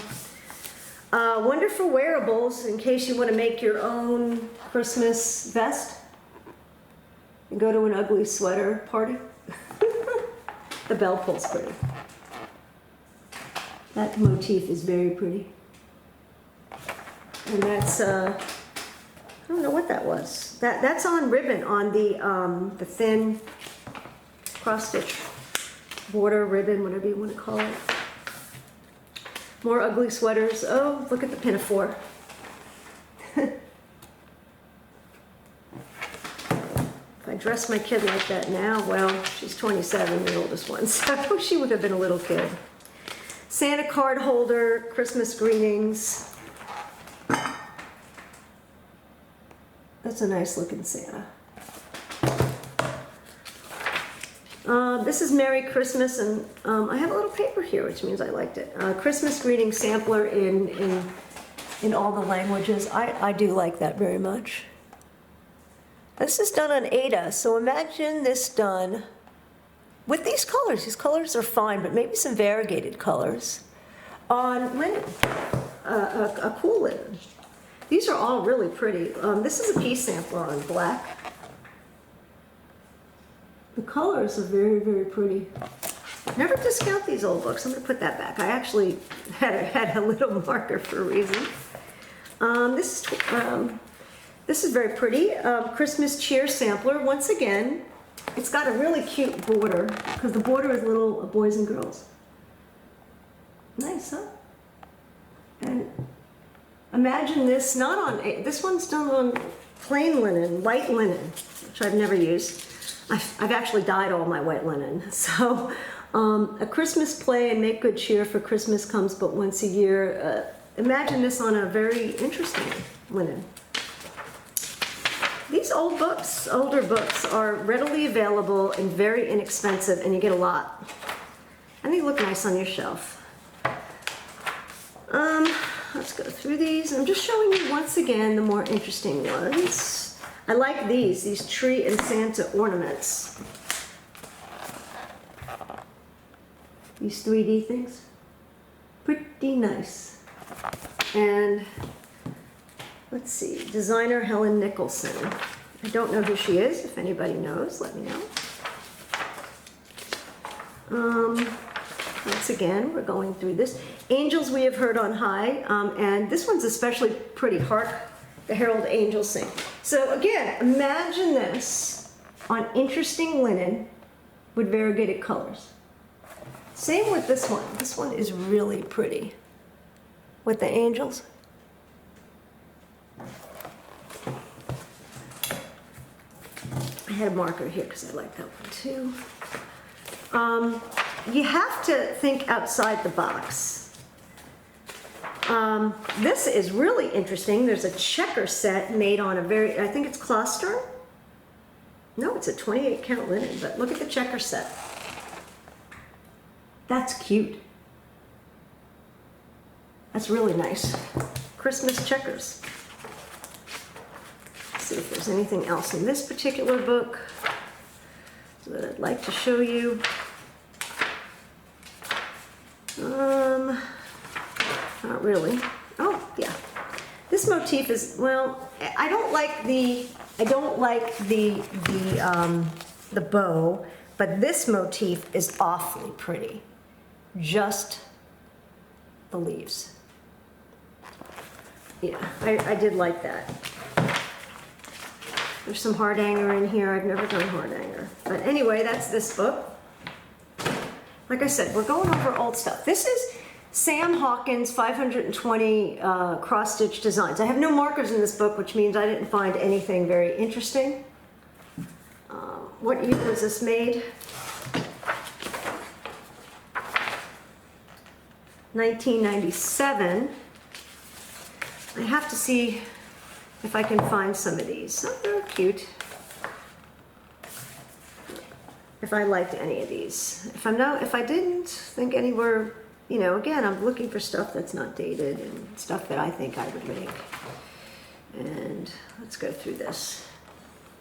Wonderful wearables in case you want to make your own Christmas vest and go to an ugly sweater party. The bell pull's pretty. That motif is very pretty. And that's, I don't know what that was. That's on ribbon on the thin cross-stitch border ribbon, whatever you want to call it. More ugly sweaters. Oh, look at the pinafore. If I dress my kid like that now, well, she's 27, the oldest one, so she would have been a little kid. Santa card holder, Christmas greetings. That's a nice looking Santa. This is Merry Christmas, and I have a little paper here, which means I liked it. Christmas greeting sampler in all the languages. I do like that very much. This is done on Ada, so imagine this done with these colors. These colors are fine, but maybe some variegated colors on linen, a cool linen. These are all really pretty. This is a piece sampler on black. The colors are very, very pretty. Never discount these old books. I'm going to put that back. I actually had a little marker for a reason. This is very pretty. Christmas cheer sampler. Once again, it's got a really cute border because the border is little boys and girls. Nice, huh? And imagine this not on, this one's done on plain linen, white linen, which I've never used. I've actually dyed all my white linen. So a Christmas play and make good cheer for Christmas comes but once a year. Imagine this on a very interesting linen. These old books, older books, are readily available and very inexpensive, and you get a lot. And they look nice on your shelf. Let's go through these. I'm just showing you once again the more interesting ones. I like these tree and Santa ornaments. These 3D things. Pretty nice. And let's see, designer Helen Nicholson. I don't know who she is. If anybody knows, let me know. Once again, we're going through this. Angels We Have Heard on High, and this one's especially pretty. Hark the Herald Angels Sing. So again, imagine this on interesting linen with variegated colors. Same with this one. This one is really pretty with the angels. I had a marker here because I like that one too. You have to think outside the box. This is really interesting. There's a checker set made on a very, I think it's Flosstube. No, it's a 28 count linen, but look at the checker set. That's cute. That's really nice. Christmas checkers. Let's see if there's anything else in this particular book that I'd like to show you. Not really. Oh, yeah. This motif is, well, I don't like the bow, but this motif is awfully pretty. Just the leaves. Yeah, I did like that. There's some hardanger in here. I've never done hardanger. But anyway, that's this book. Like I said, we're going over old stuff. This is Sam Hawkins' 520 cross-stitch designs. I have no markers in this book, which means I didn't find anything very interesting. What year was this made? 1997. I have to see if I can find some of these. Oh, they're cute. If I liked any of these. If I didn't think any were, you know, again, I'm looking for stuff that's not dated and stuff that I think I would make. And let's go through this.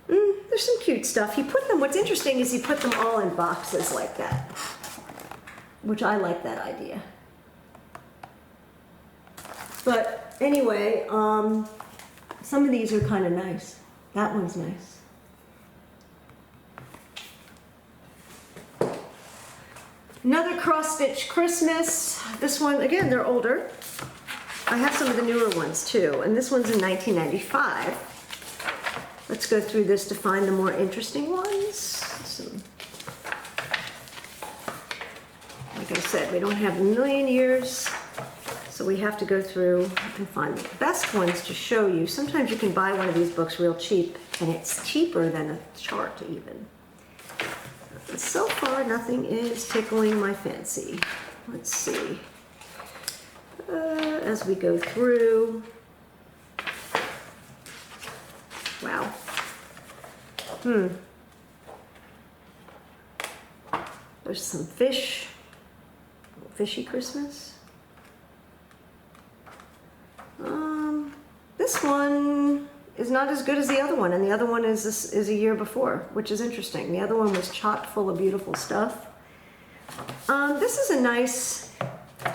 There's some cute stuff. He put them, what's interesting is he put them all in boxes like that, which I like that idea. But anyway, some of these are kind of nice. That one's nice. Another cross-stitch Christmas. This one, again, they're older. I have some of the newer ones too, and this one's in 1995. Let's go through this to find the more interesting ones. Like I said, we don't have a million years, so we have to go through and find the best ones to show you. Sometimes you can buy one of these books real cheap, and it's cheaper than a chart even. So far, nothing is tickling my fancy. Let's see. As we go through. Wow. There's some fish. Fishy Christmas. This one is not as good as the other one, and the other one is a year before, which is interesting. The other one was chock full of beautiful stuff. This is a nice,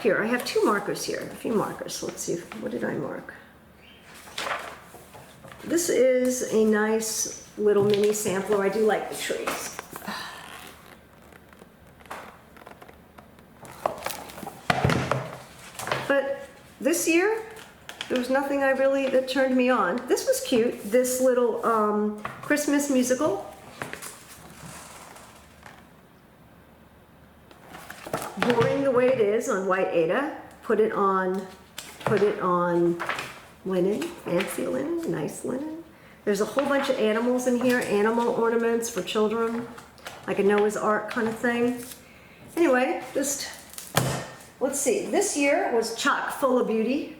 here, I have two markers here, a few markers. Let's see, what did I mark? This is a nice little mini sampler. I do like the trees. But this year, there was nothing that turned me on. This was cute, this little Christmas musical. Boring the way it is on white Aida. Put it on linen, fancy linen, nice linen. There's a whole bunch of animals in here, animal ornaments for children, like a Noah's Ark kind of thing. Anyway, just, let's see. This year was chock full of beauty.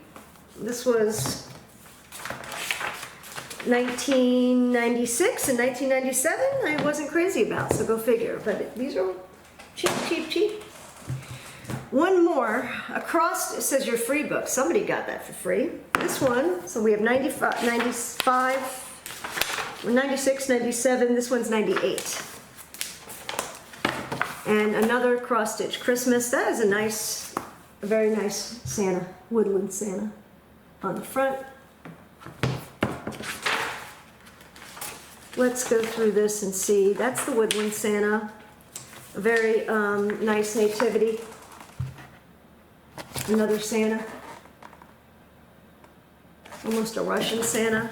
This was 1996 and 1997. I wasn't crazy about, so go figure. But these are cheap, cheap, cheap. One more, across, it says your free book. Somebody got that for free. This one, so we have 95, 96, 97, this one's 98. And another cross-stitch Christmas. That is a very nice Santa, woodland Santa on the front. Let's go through this and see. That's the woodland Santa. A very nice nativity. Another Santa. Almost a Russian Santa.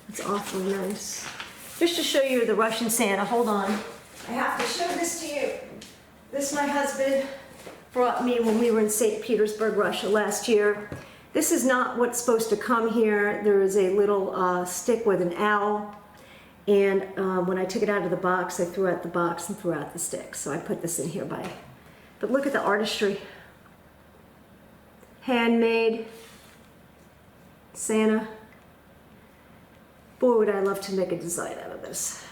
It's awfully nice. Just to show you the Russian Santa, hold on. I have to show this to you. This my husband brought me when we were in St. Petersburg, Russia last year. This is not what's supposed to come here. There is a little stick with an owl. And when I took it out of the box, I threw out the box and threw out the stick. So I put this in here but look at the artistry. Handmade Santa. Boy, would I love to make a design out of this.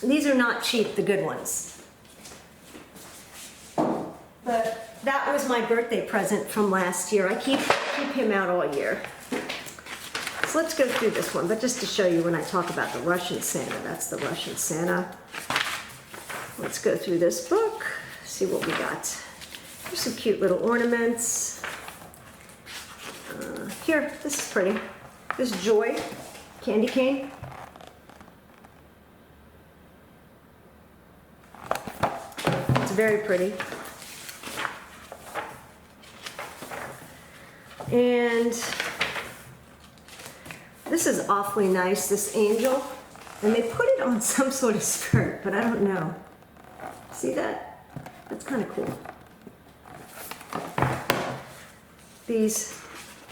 These are not cheap, the good ones. But that was my birthday present from last year. I keep him out all year. So let's go through this one, but just to show you when I talk about the Russian Santa, that's the Russian Santa. Let's go through this book, see what we got. Here's some cute little ornaments. Here, this is pretty. This Joy candy cane. It's very pretty. And this is awfully nice, this angel. And they put it on some sort of skirt, but I don't know. See that? That's kind of cool. These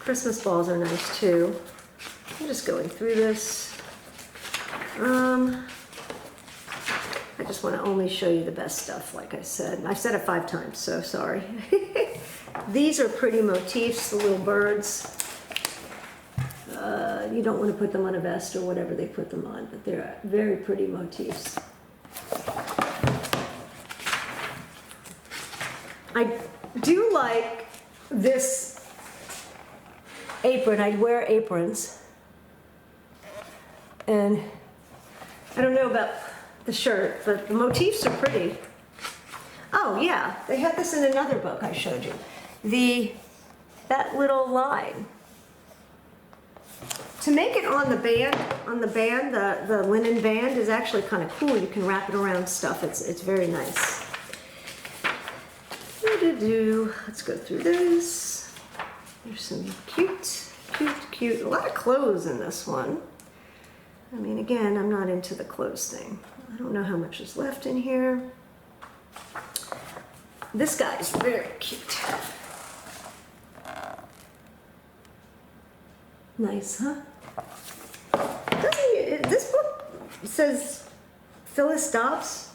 Christmas balls are nice too. I'm just going through this. I just want to only show you the best stuff, like I said. I've said it 5 times, so sorry. These are pretty motifs, the little birds. You don't want to put them on a vest or whatever they put them on, but they're very pretty motifs. I do like this apron. I wear aprons. And I don't know about the shirt, but the motifs are pretty. Oh yeah, they had this in another book I showed you. That little line. To make it on the band, the linen band is actually kind of cool. You can wrap it around stuff. It's very nice. Let's go through this. There's some cute, a lot of clothes in this one. I mean, again, I'm not into the clothes thing. I don't know how much is left in here. This guy is very cute. Nice, huh? This book says Phyllis Dobbs,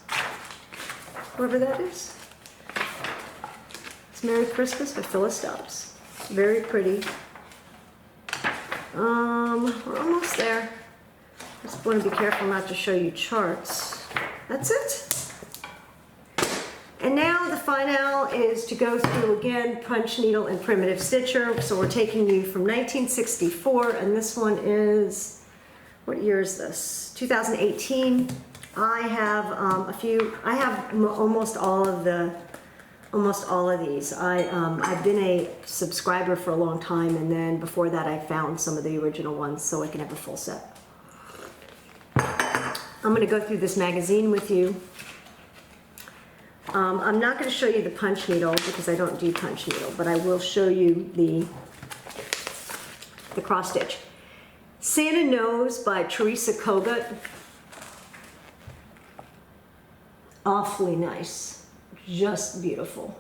whoever that is. It's Merry Christmas by Phyllis Dobbs. Very pretty. We're almost there. Just want to be careful not to show you charts. That's it. And now the final is to go through again punch needle and primitive stitcher. So we're taking you from 1964, and this one is, what year is this? 2018. I have I have almost all of these. I've been a subscriber for a long time, and then before that I found some of the original ones so I can have a full set. I'm going to go through this magazine with you. I'm not going to show you the punch needle because I don't do punch needle, but I will show you the cross stitch. Santa Knows by Teresa Kogut. Awfully nice. Just beautiful.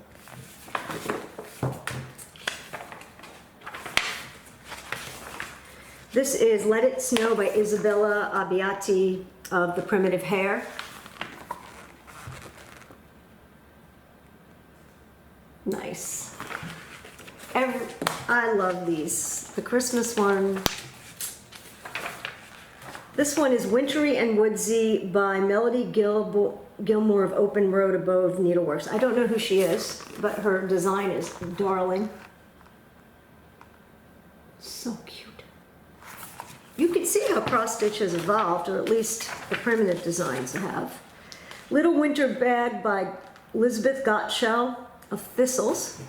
This is Let It Snow by Isabella Abbiati of The Primitive Hare. Nice. I love these. The Christmas one. This one is Wintry and Woodsy by Melody Gilmore of Open Road Above Needleworks. I don't know who she is, but her design is darling. So cute. You can see how cross stitch has evolved, or at least the primitive designs have. Little Winter Bag by Elizabeth Gottschall of Thistles.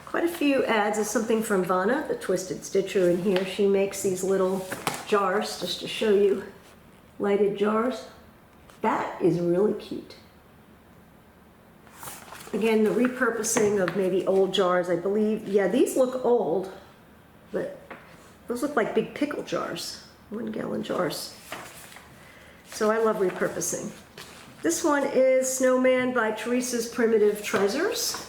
Quite a few ads of something from Vanna, the Twisted Stitcher, in here. She makes these little jars, just to show you, lighted jars. That is really cute. Again, the repurposing of maybe old jars, I believe. Yeah, these look old, but those look like big pickle jars, 1 gallon jars. So I love repurposing. This one is Snowman by Teresa's Primitive Treasures.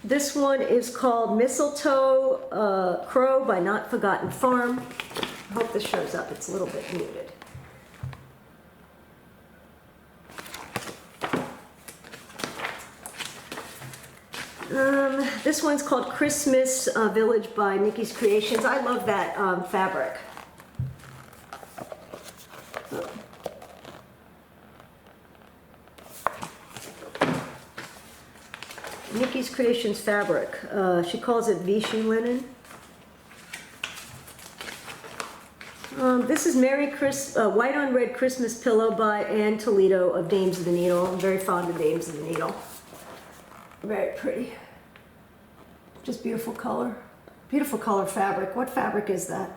This one is called Mistletoe Crow by Not Forgotten Farm. I hope this shows up. It's a little bit muted. This one's called Christmas Village by Nikki's Creations. I love that fabric. Nikki's Creations fabric. She calls it Vichy linen. This is White on Red Christmas Pillow by Ann Toledo of Dames of the Needle. I'm very fond of Dames of the Needle. Very pretty. Just beautiful color. Beautiful color fabric. What fabric is that?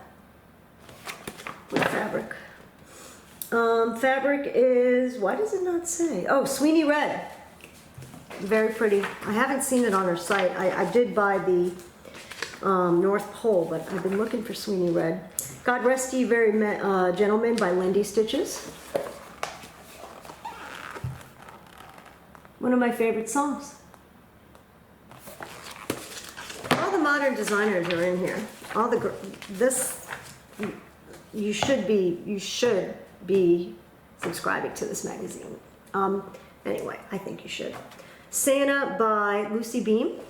What fabric? Fabric is, why does it not say? Oh, Sweeney Red. Very pretty. I haven't seen it on her site. I did buy the North Pole, but I've been looking for Sweeney Red. God Rest Ye Very Gentlemen by Lindy Stitches. One of my favorite songs. All the modern designers are in here. All the you should be subscribing to this magazine. Anyway, I think you should. Santa by Lucy Beam.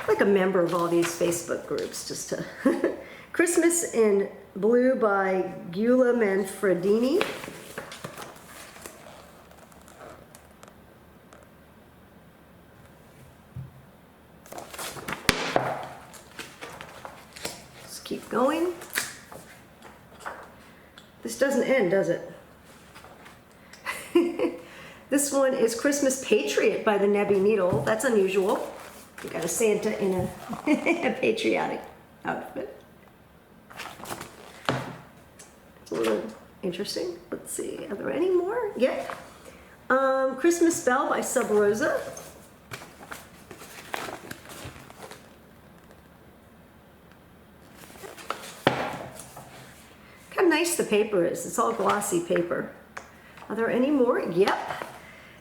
Like a member of all these Facebook groups, just to Christmas in Blue by Gyula Manfredini. Let's keep going. This doesn't end, does it? This one is Christmas Patriot by the Nebby Needle. That's unusual. You got a Santa in a patriotic outfit. It's a little interesting. Let's see, are there any more? Yeah. Christmas Bell by Sub Rosa. How nice the paper is. It's all glossy paper. Are there any more? Yep.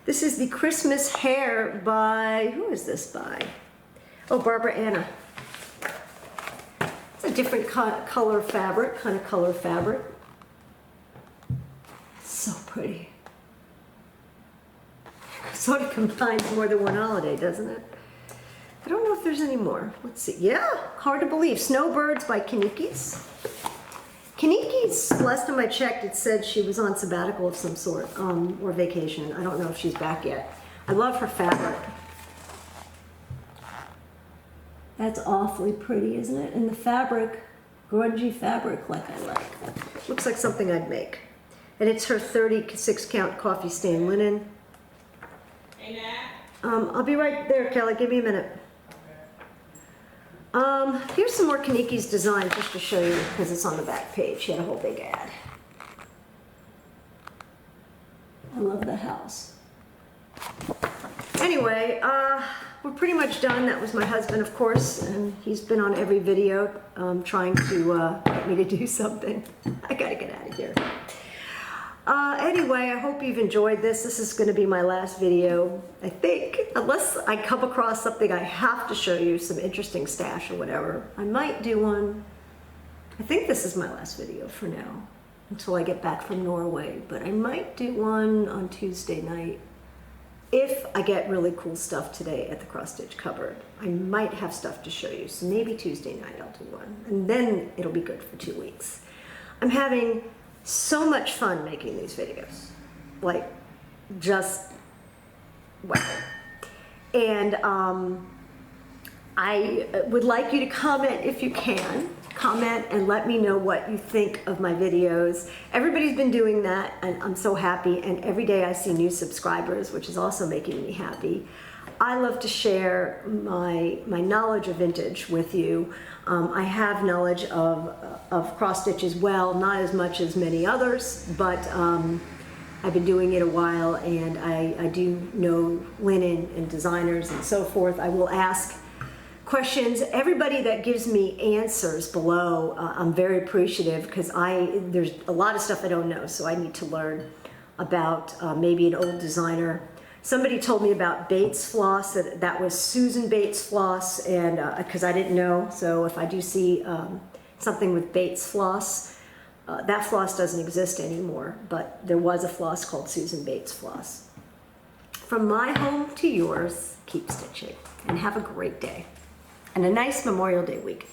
This is the Christmas Hair by, who is this by? Oh, Barbara Anna. It's a different color fabric, kind of color fabric. So pretty. Sort of combines more than one holiday, doesn't it? I don't know if there's any more. Let's see. Yeah, hard to believe. Snowbirds by Kanikis. Kanikis, last time I checked, it said she was on sabbatical of some sort, or vacation. I don't know if she's back yet. I love her fabric. That's awfully pretty, isn't it? And the fabric, grungy fabric like I like. Looks like something I'd make. And it's her 36 count coffee stain linen. Hey, Nat. I'll be right there, Kelly. Give me a minute. Here's some more Kaniki's design just to show you because it's on the back page. She had a whole big ad. I love the house. Anyway, we're pretty much done. That was my husband, of course, and he's been on every video trying to get me to do something. I gotta get out of here. Anyway, I hope you've enjoyed this. This is going to be my last video, I think. Unless I come across something I have to show you, some interesting stash or whatever. I might do one. I think this is my last video for now, until I get back from Norway. But I might do one on Tuesday night. If I get really cool stuff today at the cross stitch cupboard, I might have stuff to show you. So maybe Tuesday night I'll do one. And then it'll be good for 2 weeks. I'm having so much fun making these videos. Like, just, wow. And I would like you to comment if you can. comment and let me know what you think of my videos. Everybody's been doing that, and I'm so happy. And every day I see new subscribers, which is also making me happy. I love to share my knowledge of vintage with you. I have knowledge of cross stitch as well, not as much as many others, but I've been doing it a while, and I do know linen and designers and so forth. I will ask questions. Everybody that gives me answers below, I'm very appreciative, because there's a lot of stuff I don't know, so I need to learn about maybe an old designer. Somebody told me about Bates floss, that was Susan Bates floss, and because I didn't know, so if I do see something with Bates floss, that floss doesn't exist anymore, but there was a floss called Susan Bates floss. From my home to yours, keep stitching, and have a great day, and a nice Memorial Day week.